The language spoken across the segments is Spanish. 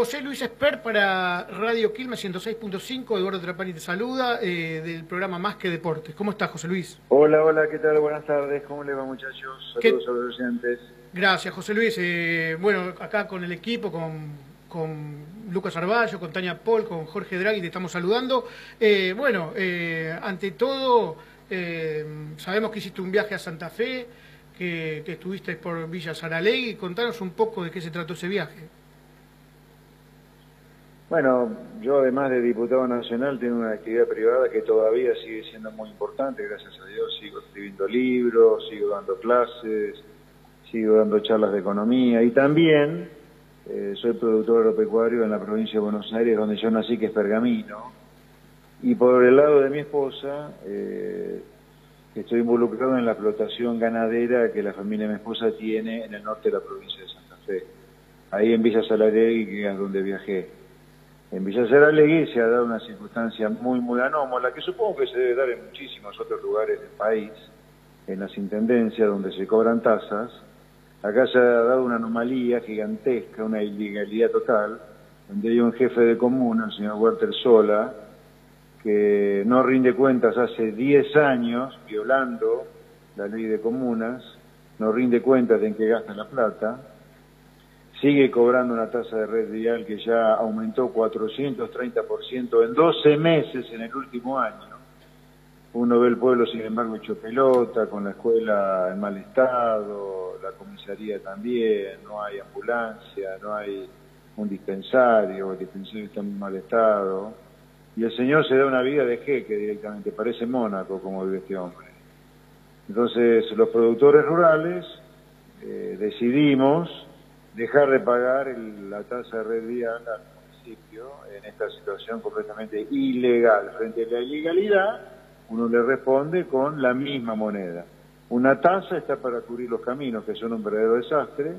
José Luis Esper para Radio Quilmes 106.5, Eduardo Trapani te saluda, del programa Más que Deportes. ¿Cómo estás, José Luis? Hola, hola, ¿qué tal? Buenas tardes, ¿cómo le va, muchachos? Saludos a los oyentes. Gracias, José Luis. Bueno, acá con el equipo, con Lucas Arballo, con Tania Paul, con Jorge Draghi, te estamos saludando. Ante todo, sabemos que hiciste un viaje a Santa Fe, que estuviste por Villa Saralegui. Contanos un poco de qué se trató ese viaje. Bueno, yo además de diputado nacional tengo una actividad privada que todavía sigue siendo muy importante, gracias a Dios. Sigo escribiendo libros, sigo dando clases, sigo dando charlas de economía y también soy productor agropecuario en la provincia de Buenos Aires, donde yo nací, que es Pergamino. Y por el lado de mi esposa, estoy involucrado en la explotación ganadera que la familia de mi esposa tiene en el norte de la provincia de Santa Fe. Ahí en Villa Saralegui, que es donde viajé. En Villa Saralegui se ha dado una circunstancia muy anómala, que supongo que se debe dar en muchísimos otros lugares del país, en las intendencias donde se cobran tasas. Acá se ha dado una anomalía gigantesca, una ilegalidad total, donde hay un jefe de comuna, el señor Walter Sola, que no rinde cuentas hace 10 años, violando la ley de comunas, no rinde cuentas de en qué gasta la plata, sigue cobrando una tasa de red vial que ya aumentó 430% en 12 meses en el último año. Uno ve el pueblo, sin embargo, hecho pelota, con la escuela en mal estado, la comisaría también, no hay ambulancia, no hay un dispensario, el dispensario está en mal estado. Y el señor se da una vida de jeque directamente, parece Mónaco como vive este hombre. Entonces, los productores rurales decidimos dejar de pagar la tasa de red vial al municipio en esta situación completamente ilegal. Frente a la ilegalidad, uno le responde con la misma moneda. Una tasa está para cubrir los caminos, que son un verdadero desastre,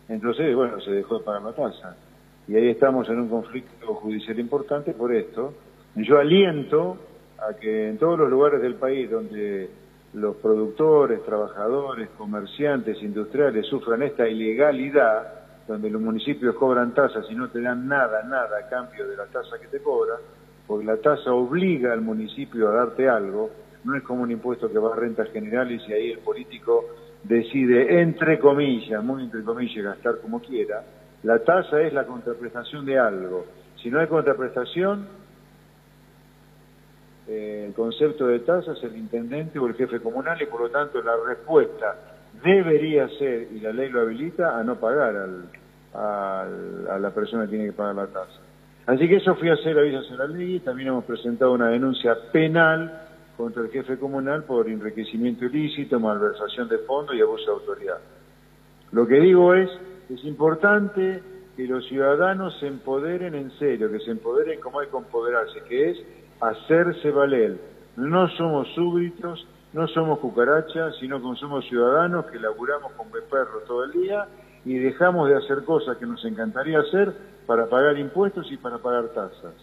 entonces, bueno, se dejó de pagar la tasa. Y ahí estamos en un conflicto judicial importante por esto. Yo aliento a que en todos los lugares del país donde los productores, trabajadores, comerciantes, industriales sufran esta ilegalidad, donde los municipios cobran tasas y no te dan nada a cambio de la tasa que te cobran, porque la tasa obliga al municipio a darte algo, no es como un impuesto que va a rentas generales y ahí el político decide, entre comillas, muy entre comillas, gastar como quiera. La tasa es la contraprestación de algo. Si no hay contraprestación, el concepto de tasa es el intendente o el jefe comunal y por lo tanto la respuesta debería ser, y la ley lo habilita, a no pagar a la persona que tiene que pagar la tasa. Así que eso fui a hacer a Villa Saralegui. También hemos presentado una denuncia penal contra el jefe comunal por enriquecimiento ilícito, malversación de fondos y abuso de autoridad. Lo que digo es importante que los ciudadanos se empoderen en serio, que se empoderen como hay que empoderarse, que es hacerse valer. No somos súbditos, no somos cucarachas, sino que somos ciudadanos que laburamos con perro todo el día y dejamos de hacer cosas que nos encantaría hacer para pagar impuestos y para pagar tasas.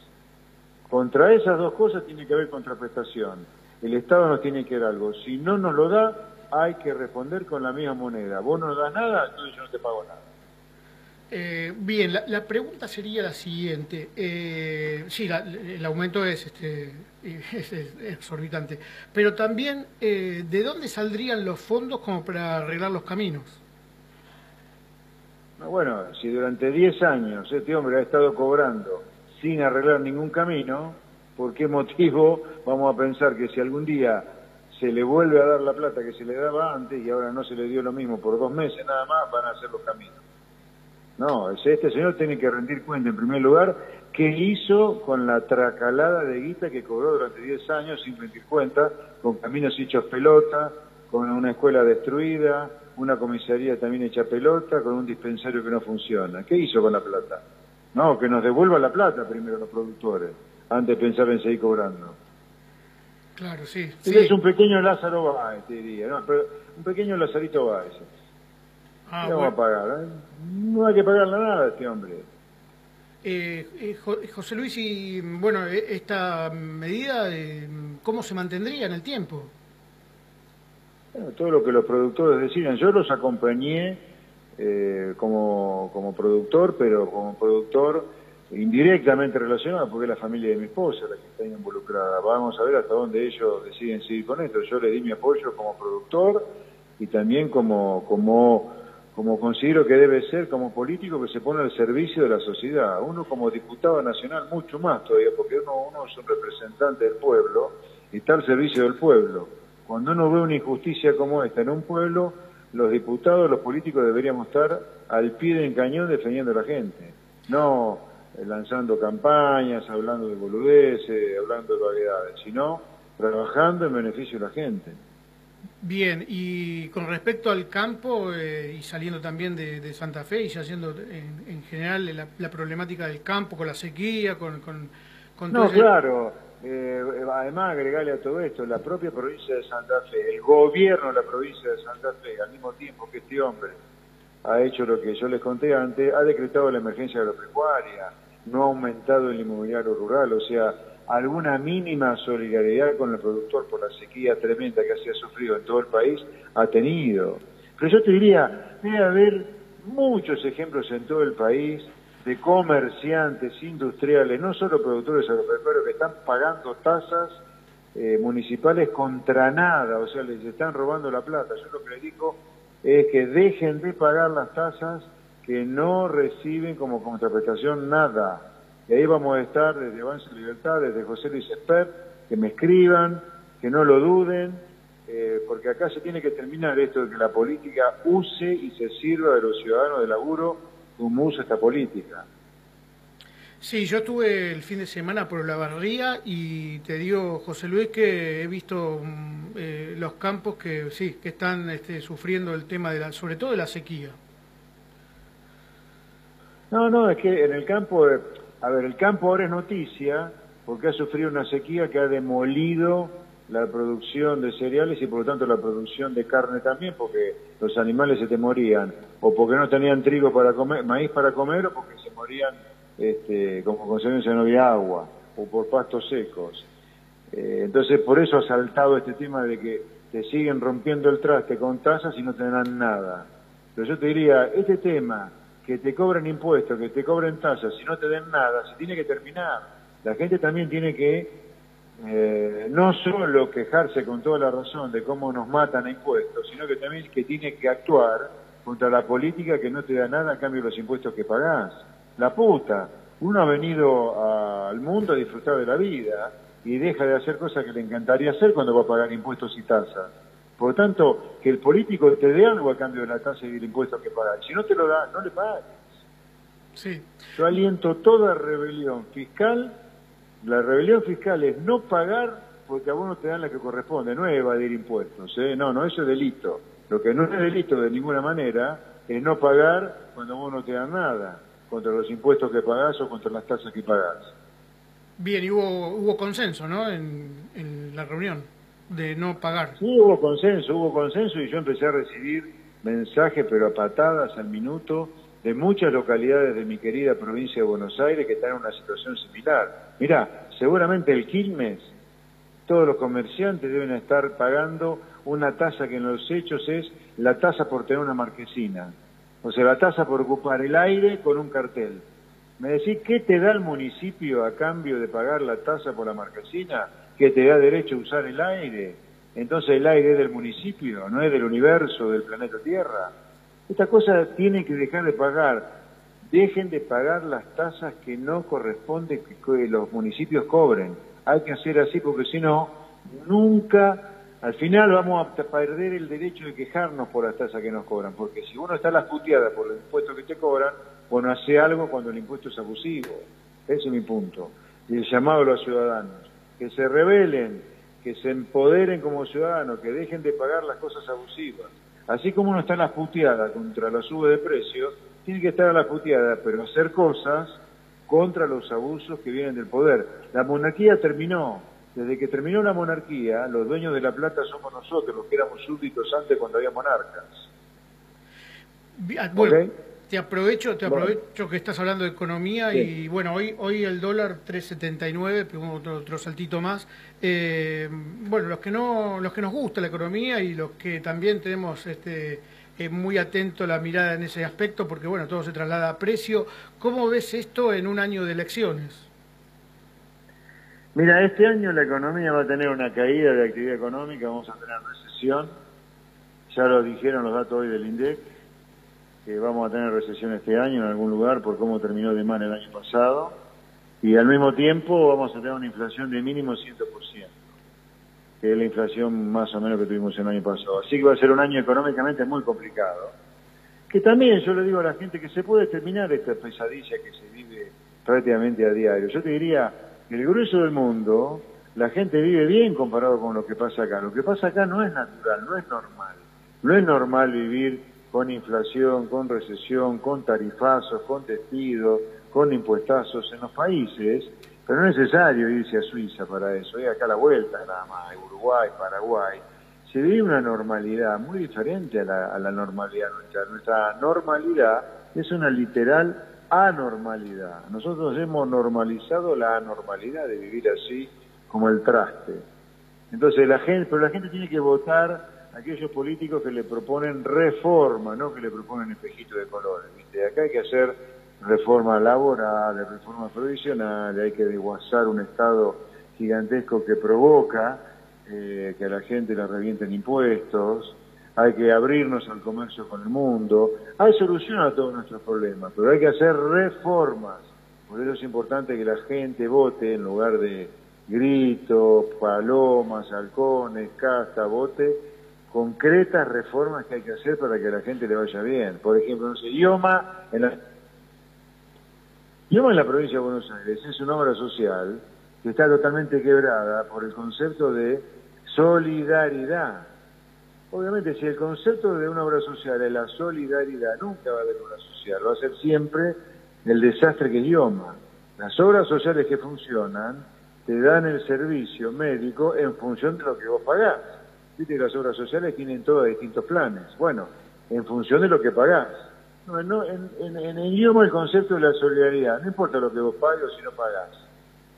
Contra esas dos cosas tiene que haber contraprestación. El Estado nos tiene que dar algo. Si no nos lo da, hay que responder con la misma moneda. Vos no nos das nada, entonces yo no te pago nada. Bien, la pregunta sería la siguiente. Sí, el aumento es exorbitante, pero también, ¿de dónde saldrían los fondos como para arreglar los caminos? Bueno, si durante 10 años este hombre ha estado cobrando sin arreglar ningún camino, ¿por qué motivo vamos a pensar que si algún día se le vuelve a dar la plata que se le daba antes y ahora no se le dio lo mismo por 2 meses nada más, van a hacer los caminos? No, este señor tiene que rendir cuenta en primer lugar qué hizo con la tracalada de guita que cobró durante 10 años sin rendir cuenta, con caminos hechos pelota, con una escuela destruida, una comisaría también hecha pelota, con un dispensario que no funciona. ¿Qué hizo con la plata? No, que nos devuelva la plata primero los productores, antes de pensar en seguir cobrando. Claro, sí. Es un pequeño Lázaro Báez, te diría, ¿no? Pero un pequeño Lazarito Báez. ¿Qué vamos a pagar? No hay que pagarle nada a este hombre. José Luis, y bueno, esta medida, ¿cómo se mantendría en el tiempo? Bueno, todo lo que los productores decidan. Yo los acompañé como productor, pero como productor indirectamente relacionado, porque es la familia de mi esposa la que está involucrada. Vamos a ver hasta dónde ellos deciden seguir con esto. Yo le di mi apoyo como productor y también como considero que debe ser como político que se pone al servicio de la sociedad. Uno como diputado nacional mucho más todavía, porque uno es un representante del pueblo y está al servicio del pueblo. Cuando uno ve una injusticia como esta en un pueblo, los diputados, los políticos deberíamos estar al pie del cañón defendiendo a la gente, no lanzando campañas, hablando de boludeces, hablando de vaguedades, sino trabajando en beneficio de la gente. Bien, y con respecto al campo y saliendo también de Santa Fe y ya yendo en general la problemática del campo con la sequía, con todo No, ese... claro, además agregarle a todo esto, la propia provincia de Santa Fe, el gobierno de la provincia de Santa Fe, al mismo tiempo que este hombre ha hecho lo que yo les conté antes, ha decretado la emergencia agropecuaria, no ha aumentado el inmobiliario rural, o sea, alguna mínima solidaridad con el productor por la sequía tremenda que se ha sufrido en todo el país ha tenido. Pero yo te diría, debe haber muchos ejemplos en todo el país de comerciantes industriales, no solo productores agropecuarios, que están pagando tasas municipales contra nada, o sea, les están robando la plata. Yo lo que les digo es que dejen de pagar las tasas que no reciben como contraprestación nada. Y ahí vamos a estar desde Avance Libertad, desde José Luis Espert, que me escriban, que no lo duden, porque acá se tiene que terminar esto de que la política use y se sirva de los ciudadanos de laburo como usa esta política. Sí, yo estuve el fin de semana por La Barría y te digo, José Luis, que he visto los campos que sí, que están sufriendo el tema sobre todo de la sequía. No, es que en el campo, a ver, el campo ahora es noticia porque ha sufrido una sequía que ha demolido la producción de cereales y por lo tanto la producción de carne también, porque los animales se te morían, o porque no tenían trigo para comer, maíz para comer, o porque se morían como consecuencia no había agua, o por pastos secos. Entonces por eso ha saltado este tema de que te siguen rompiendo el traste con tasas y no te dan nada. Pero yo te diría, este tema, que te cobren impuestos, que te cobren tasas y no te den nada, se tiene que terminar. La gente también tiene que no solo quejarse con toda la razón de cómo nos matan a impuestos, sino que también que tiene que actuar contra la política que no te da nada a cambio de los impuestos que pagás. La puta, uno ha venido al mundo a disfrutar de la vida y deja de hacer cosas que le encantaría hacer cuando va a pagar impuestos y tasas. Por lo tanto, que el político te dé algo a cambio de la tasa y del impuesto que pagas. Si no te lo da, no le pagues. Sí. Yo aliento toda rebelión fiscal. La rebelión fiscal es no pagar porque a vos no te dan la que corresponde, no es evadir impuestos, No, eso es delito. Lo que no es delito de ninguna manera es no pagar cuando vos no te dan nada, contra los impuestos que pagás o contra las tasas que pagás. Bien, y hubo consenso, ¿no?, en la reunión de no pagar. Sí, hubo consenso y yo empecé a recibir mensajes, pero a patadas al minuto, de muchas localidades de mi querida provincia de Buenos Aires que están en una situación similar. Mirá, seguramente el Quilmes, todos los comerciantes deben estar pagando una tasa que en los hechos es la tasa por tener una marquesina. O sea, la tasa por ocupar el aire con un cartel. ¿Me decís qué te da el municipio a cambio de pagar la tasa por la marquesina? Que te da derecho a usar el aire. Entonces el aire es del municipio, no es del universo, del planeta Tierra. Esta cosa tiene que dejar de pagar. Dejen de pagar las tasas que no corresponde que los municipios cobren. Hay que hacer así porque si no, nunca, al final vamos a perder el derecho de quejarnos por las tasas que nos cobran. Porque si uno está a las puteadas por los impuestos que te cobran, bueno, hace algo cuando el impuesto es abusivo. Ese es mi punto. Y el llamado a los ciudadanos, que se rebelen, que se empoderen como ciudadanos, que dejen de pagar las cosas abusivas. Así como uno está en las puteadas contra la sube de precios, tiene que estar a la puteada, pero hacer cosas contra los abusos que vienen del poder. La monarquía terminó. Desde que terminó la monarquía, los dueños de la plata somos nosotros, los que éramos súbditos antes cuando había monarcas. Bueno, ¿okay? Te aprovecho que estás hablando de economía, sí. Y bueno, hoy el dólar 3.79, pegó otro saltito más. Bueno, los que nos gusta la economía y los que también tenemos muy atento a la mirada en ese aspecto, porque bueno, todo se traslada a precio. ¿Cómo ves esto en un año de elecciones? Mira, este año la economía va a tener una caída de actividad económica, vamos a tener recesión, ya lo dijeron los datos hoy del INDEC, que vamos a tener recesión este año en algún lugar por cómo terminó de mal el año pasado, y al mismo tiempo vamos a tener una inflación de mínimo 100%, que es la inflación más o menos que tuvimos el año pasado. Así que va a ser un año económicamente muy complicado, que también yo le digo a la gente que se puede terminar esta pesadilla que se vive prácticamente a diario. Yo te diría que el grueso del mundo, la gente vive bien comparado con lo que pasa acá. Lo que pasa acá no es natural, no es normal. No es normal vivir con inflación, con recesión, con tarifazos, con despidos, con impuestazos en los países, pero no es necesario irse a Suiza para eso. Es acá a la vuelta nada más, Uruguay, Paraguay. Se vive una normalidad muy diferente a la normalidad nuestra. Nuestra normalidad es una literal anormalidad. Nosotros hemos normalizado la anormalidad de vivir así como el traste. Entonces pero la gente tiene que votar a aquellos políticos que le proponen reforma, no que le proponen espejitos de colores, ¿viste? Acá hay que hacer reforma laboral, reforma provisional, hay que desguazar un Estado gigantesco que provoca que a la gente le revienten impuestos, hay que abrirnos al comercio con el mundo, hay solución a todos nuestros problemas, pero hay que hacer reformas. Por eso es importante que la gente vote en lugar de gritos, palomas, halcones, casta, vote concretas reformas que hay que hacer para que a la gente le vaya bien. Por ejemplo, no sé, IOMA en la provincia de Buenos Aires es una obra social que está totalmente quebrada por el concepto de solidaridad. Obviamente, si el concepto de una obra social es la solidaridad, nunca va a haber obra social, va a ser siempre el desastre que es IOMA. Las obras sociales que funcionan te dan el servicio médico en función de lo que vos pagás. Viste que las obras sociales tienen todos distintos planes. Bueno, en función de lo que pagás. En el IOMA el concepto de la solidaridad, no importa lo que vos pagues o si no pagás.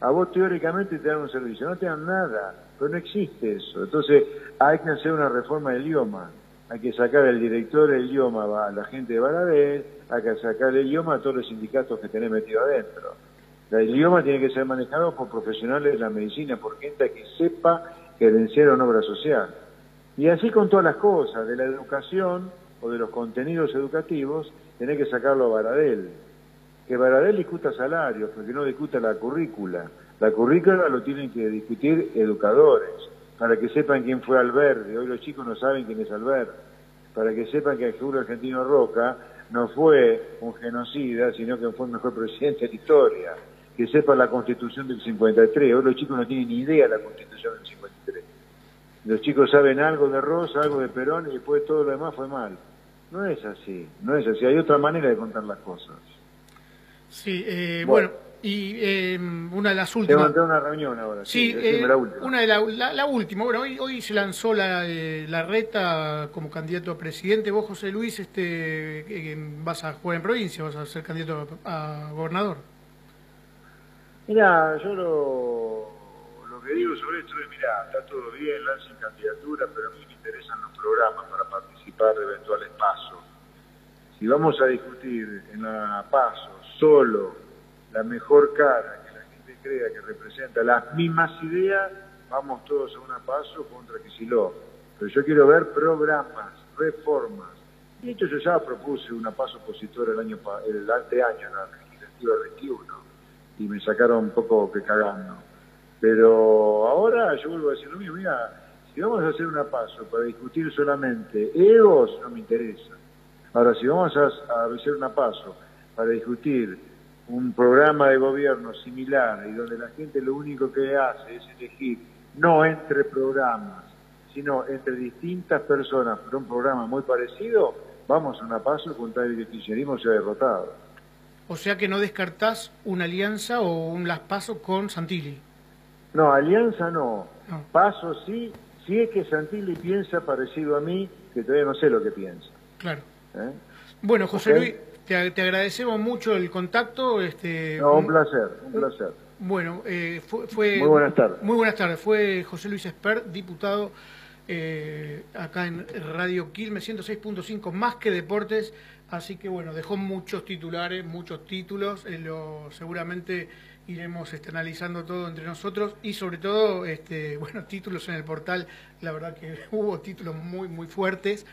A vos teóricamente te dan un servicio, no te dan nada, pero no existe eso. Entonces hay que hacer una reforma del IOMA, hay que sacar al director del IOMA a la gente de Baradel, hay que sacar el IOMA a todos los sindicatos que tenés metido adentro. El IOMA tiene que ser manejado por profesionales de la medicina, por gente que sepa gerenciar una obra social. Y así con todas las cosas, de la educación o de los contenidos educativos, tenés que sacarlo a Baradel. Que Baradel discuta salarios, porque no discuta la currícula. La currícula lo tienen que discutir educadores, para que sepan quién fue Alberdi. Hoy los chicos no saben quién es Alberdi. Para que sepan que el Julio Argentino Roca no fue un genocida, sino que fue el mejor presidente de la historia. Que sepan la Constitución del 53. Hoy los chicos no tienen ni idea de la Constitución del 53. Los chicos saben algo de Rosa, algo de Perón, y después todo lo demás fue mal. No es así, no es así. Hay otra manera de contar las cosas. Sí, bueno, y una de las últimas... Te mandé una reunión ahora. Sí, la última. Una de la última. Bueno, hoy se lanzó la reta como candidato a presidente. Vos, José Luis, vas a jugar en provincia, vas a ser candidato a gobernador. Mirá, yo lo que digo sobre esto es, mirá, está todo bien, lancen candidatura, pero a mí me interesan los programas para participar de eventuales pasos. Si vamos a discutir en la PASO solo la mejor cara que la gente crea que representa las mismas ideas, vamos todos a una PASO contra Kicillof. Pero yo quiero ver programas, reformas. De hecho, yo ya propuse una PASO opositora el anteaño, en la legislativa 21, y me sacaron un poco que cagando. Pero ahora yo vuelvo a decir lo mismo, mira, si vamos a hacer una PASO para discutir solamente egos, no me interesa. Ahora, si vamos a hacer una PASO para discutir un programa de gobierno similar y donde la gente lo único que hace es elegir, no entre programas, sino entre distintas personas por un programa muy parecido, vamos a una PASO con tal que el kirchnerismo sea derrotado. O sea que no descartás una alianza o un las PASO con Santilli. No, alianza no. PASO sí, si es que Santilli piensa parecido a mí, que todavía no sé lo que piensa. Claro. Bueno, José Luis, te agradecemos mucho el contacto. No, un placer, un placer. Bueno, fue muy buenas tardes. Muy buenas tardes. Fue José Luis Espert, diputado acá en Radio Quilmes 106.5, más que deportes. Así que bueno, dejó muchos titulares, muchos títulos, seguramente iremos analizando todo entre nosotros y sobre todo, bueno, títulos en el portal, la verdad que hubo títulos muy, muy fuertes.